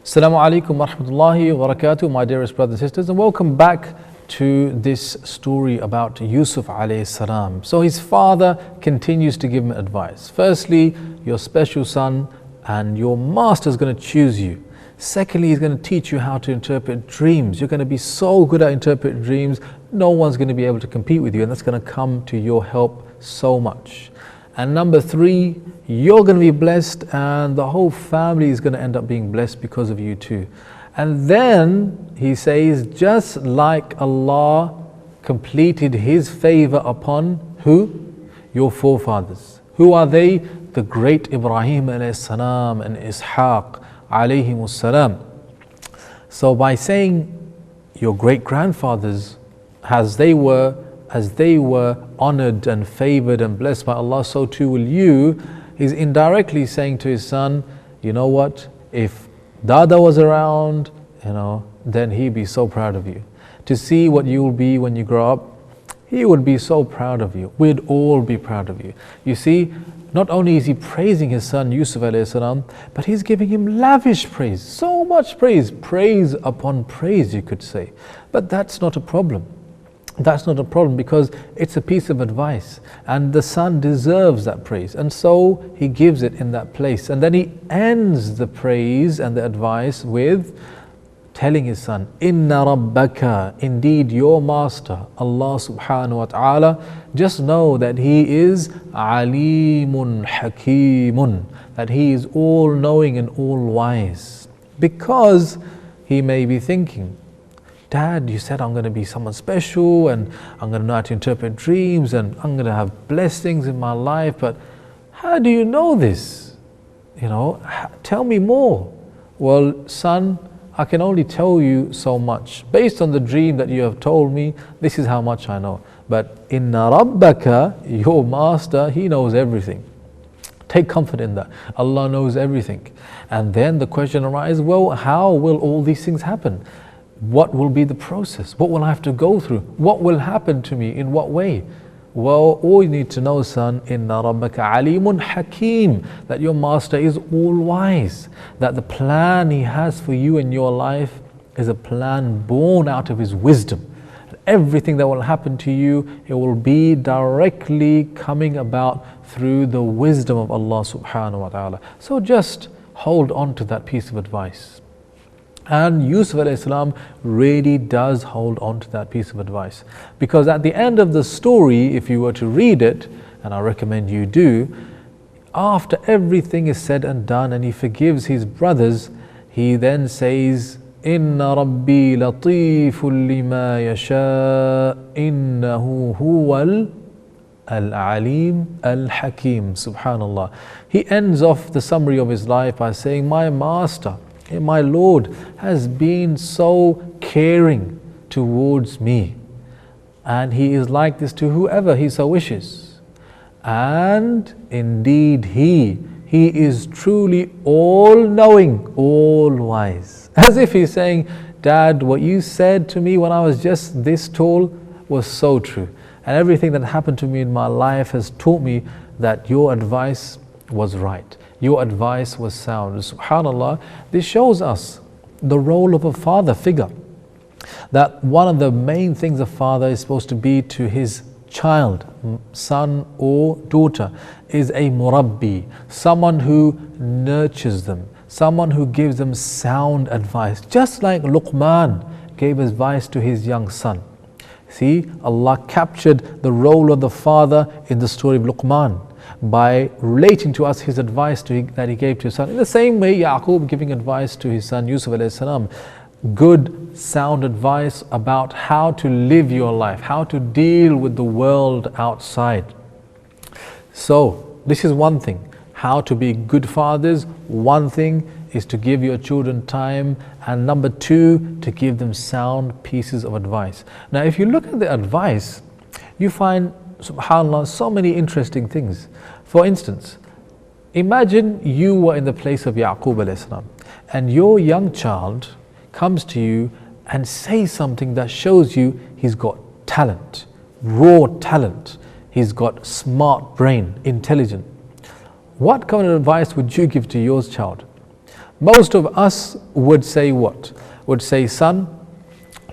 Assalamu alaikum wa rahmatullahi wa barakatuh, my dearest brothers and sisters, and welcome back to this story about Yusuf alayhi salam. So his father continues to give him advice. Firstly, your special son and your master is going to choose you. Secondly, he's going to teach you how to interpret dreams. You're going to be so good at interpreting dreams, no one's going to be able to compete with you, and that's going to come to your help so much. And number three, you're going to be blessed, and the whole family is going to end up being blessed because of you too. And then he says, just like Allah completed His favor upon who? Your forefathers. Who are they? The great Ibrahim alayhi salam and Ishaq alayhi salam. So by saying your great grandfathers, as they were honored and favored and blessed by Allah, so too will you. He's indirectly saying to his son, you know what, if Dada was around, then he'd be so proud of you. To see what you'll be when you grow up, he would be so proud of you. We'd all be proud of you. You see, not only is he praising his son Yusuf alayhi salam, but he's giving him lavish praise, so much praise, praise upon praise, you could say. But that's not a problem. That's not a problem, because it's a piece of advice and the son deserves that praise, and so he gives it in that place. And then he ends the praise and the advice with telling his son, Inna Rabbaka, indeed your master, Allah subhanahu wa ta'ala, just know that He is Alimun Hakimun, that He is all knowing and all wise. Because he may be thinking, Dad, you said I'm going to be someone special and I'm going to know how to interpret dreams and I'm going to have blessings in my life, but how do you know this? Tell me more. Well, son, I can only tell you so much. Based on the dream that you have told me, this is how much I know. But Inna Rabbaka, your master, He knows everything. Take comfort in that. Allah knows everything. And then the question arises, well, how will all these things happen? What will be the process? What will I have to go through? What will happen to me? In what way? Well, all you need to know, son, Inna Rabbaka Alimun Hakim, that your master is all wise, that the plan He has for you in your life is a plan born out of His wisdom. Everything that will happen to you, it will be directly coming about through the wisdom of Allah subhanahu wa ta'ala. So just hold on to that piece of advice. And Yusuf alayhi salam really does hold on to that piece of advice. Because at the end of the story, if you were to read it, and I recommend you do, after everything is said and done and he forgives his brothers, he then says, Inna Rabbi latifun lima yasha, innahu huwal al-alim al-hakim. Subhanallah. He ends off the summary of his life by saying, my master, my Lord has been so caring towards me, and He is like this to whoever He so wishes. And indeed He is truly all-knowing, all-wise. As if He's saying, Dad, what you said to me when I was just this tall was so true. And everything that happened to me in my life has taught me that your advice was right. Your advice was sound. SubhanAllah, this shows us the role of a father figure. That one of the main things a father is supposed to be to his child, son or daughter, is a murabbi, someone who nurtures them, someone who gives them sound advice. Just like Luqman gave advice to his young son. See, Allah captured the role of the father in the story of Luqman by relating to us his advice that he gave to his son. In the same way, Yaqub giving advice to his son Yusuf alayhi salam, good sound advice about how to live your life, how to deal with the world outside. So this is one thing, how to be good fathers. One thing is to give your children time, and number two, to give them sound pieces of advice. Now if you look at the advice, you find, subhanAllah, so many interesting things. For instance, imagine you were in the place of Yaqub alayhi salam, and your young child comes to you and says something that shows you he's got talent, raw talent, he's got smart brain, intelligent. What kind of advice would you give to your child? Most of us would say what? Would say, son,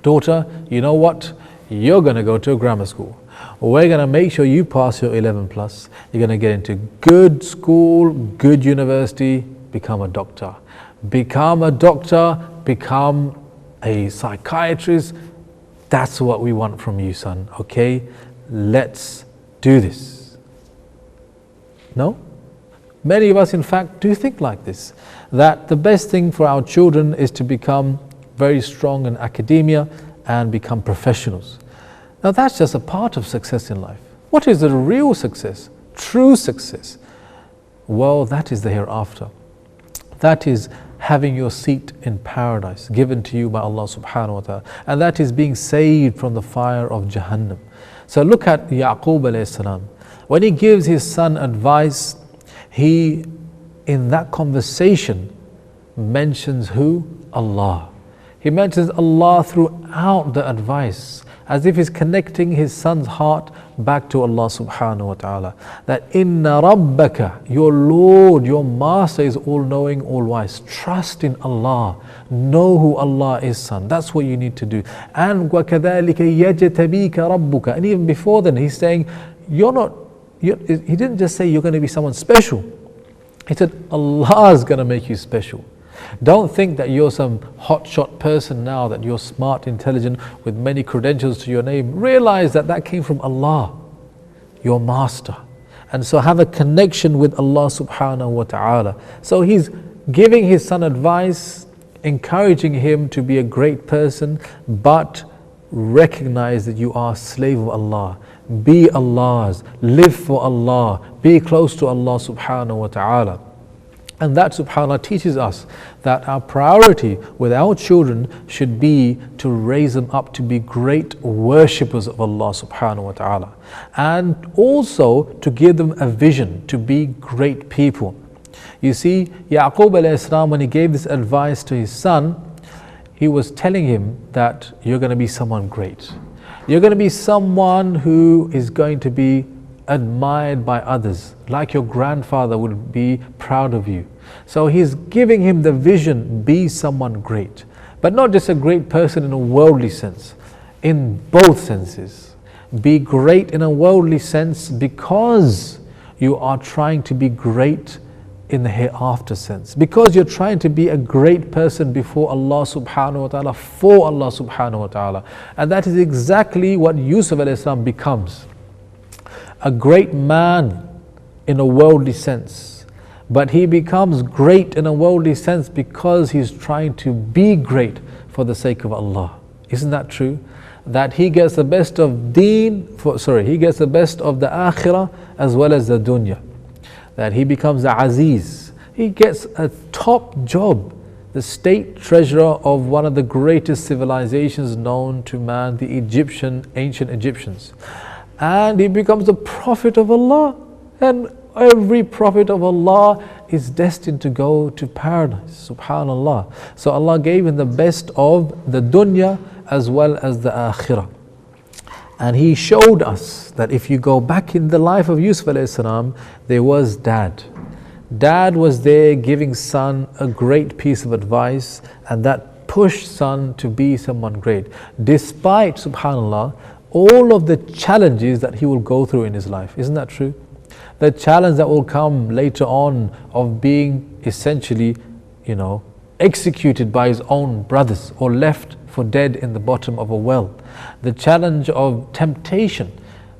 daughter, you know what? You're going to go to a grammar school. We're going to make sure you pass your 11 plus. You're going to get into good school, good university, become a doctor. Become a doctor, become a psychiatrist. That's what we want from you, son. Okay? Let's do this. No? Many of us, in fact, do think like this. That the best thing for our children is to become very strong in academia and become professionals. Now that's just a part of success in life. What is the real success? True success? Well, that is the hereafter. That is having your seat in paradise given to you by Allah subhanahu wa ta'ala. And that is being saved from the fire of Jahannam. So look at Yaqub alayhi salam. When he gives his son advice, he, in that conversation, mentions who? Allah. He mentions Allah throughout the advice, as if he's connecting his son's heart back to Allah subhanahu wa ta'ala. That inna rabbaka, your Lord, your master is all-knowing, all-wise. Trust in Allah. Know who Allah is, son. That's what you need to do. And وَكَذَلِكَ يَجْتَبِيكَ رَبُّكَ. And even before then, he's saying, he didn't just say you're going to be someone special. He said, Allah is going to make you special. Don't think that you're some hotshot person now, that you're smart, intelligent, with many credentials to your name. Realize that that came from Allah, your master. And so have a connection with Allah subhanahu wa ta'ala. So he's giving his son advice, encouraging him to be a great person, but recognize that you are a slave of Allah. Be Allah's, live for Allah, be close to Allah subhanahu wa ta'ala. And that subhanAllah teaches us that our priority with our children should be to raise them up to be great worshippers of Allah subhanahu wa ta'ala. And also to give them a vision to be great people. You see, Yaqub alayhi salam, when he gave this advice to his son, he was telling him that you're going to be someone great. You're going to be someone who is going to be admired by others, like your grandfather would be proud of you. So he's giving him the vision, be someone great. But not just a great person in a worldly sense, in both senses. Be great in a worldly sense because you are trying to be great in the hereafter sense. Because you're trying to be a great person before Allah subhanahu wa ta'ala, for Allah subhanahu wa ta'ala. And that is exactly what Yusuf alayhi salam becomes. A great man in a worldly sense, but he becomes great in a worldly sense because he's trying to be great for the sake of Allah. Isn't that true? That he gets the best of he gets the best of the akhirah as well as the dunya. That he becomes the aziz. He gets a top job, the state treasurer of one of the greatest civilizations known to man, the ancient Egyptians. And he becomes the prophet of Allah. And every prophet of Allah is destined to go to paradise. Subhanallah. So Allah gave him the best of the dunya as well as the akhirah. And he showed us that if you go back in the life of Yusuf alayhi salam, there was dad. Dad was there giving son a great piece of advice, and that pushed son to be someone great. Despite, subhanallah, all of the challenges that he will go through in his life. Isn't that true? The challenge that will come later on of being essentially, executed by his own brothers or left for dead in the bottom of a well. The challenge of temptation,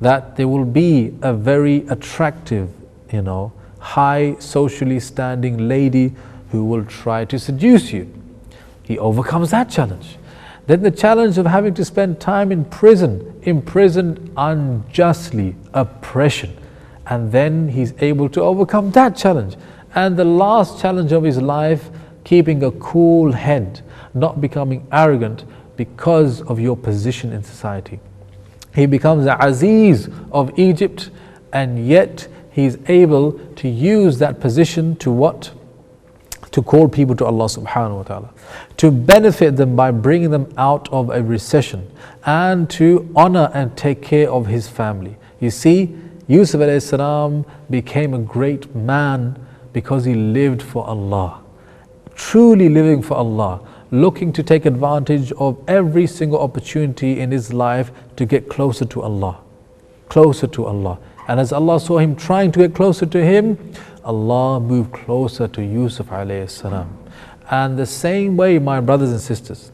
that there will be a very attractive, high socially standing lady who will try to seduce you. He overcomes that challenge. Then the challenge of having to spend time in prison, imprisoned unjustly, oppression. And then he's able to overcome that challenge. And the last challenge of his life, keeping a cool head, not becoming arrogant because of your position in society. He becomes the Aziz of Egypt, and yet he's able to use that position to what? To call people to Allah subhanahu wa ta'ala, to benefit them by bringing them out of a recession, and to honor and take care of his family. You see, Yusuf alayhi salam became a great man because he lived for Allah, truly living for Allah, looking to take advantage of every single opportunity in his life to get closer to Allah. Closer to Allah. And as Allah saw him trying to get closer to him, Allah moved closer to Yusuf alayhi salam. And the same way, my brothers and sisters,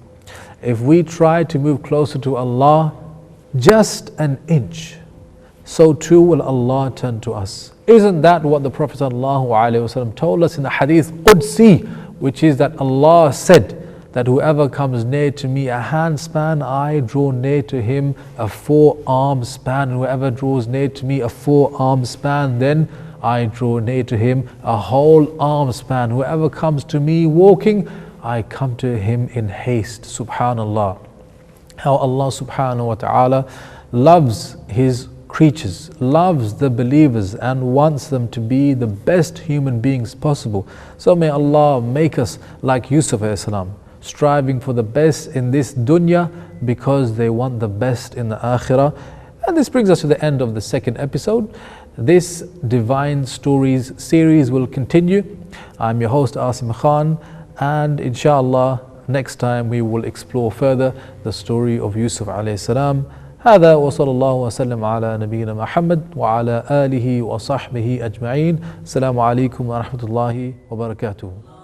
if we try to move closer to Allah just an inch, so too will Allah turn to us. Isn't that what the Prophet ﷺ told us in the Hadith Qudsi, which is that Allah said that whoever comes near to me a handspan, I draw near to him a 4-arm span. Whoever draws near to me a 4-arm span, then I draw near to him a whole arm span. Whoever comes to me walking, I come to him in haste. Subhanallah. How Allah subhanahu wa ta'ala loves his creatures, loves the believers and wants them to be the best human beings possible. So may Allah make us like Yusuf alayhi salam, striving for the best in this dunya because they want the best in the akhirah. And this brings us to the end of the second episode. This Divine Stories series will continue. I'm your host Asim Khan, and inshallah next time we will explore further the story of Yusuf alayhi salam. هذا وصلى الله وسلم على نبينا محمد وعلى آله وصحبه أجمعين. السلام عليكم ورحمة الله وبركاته.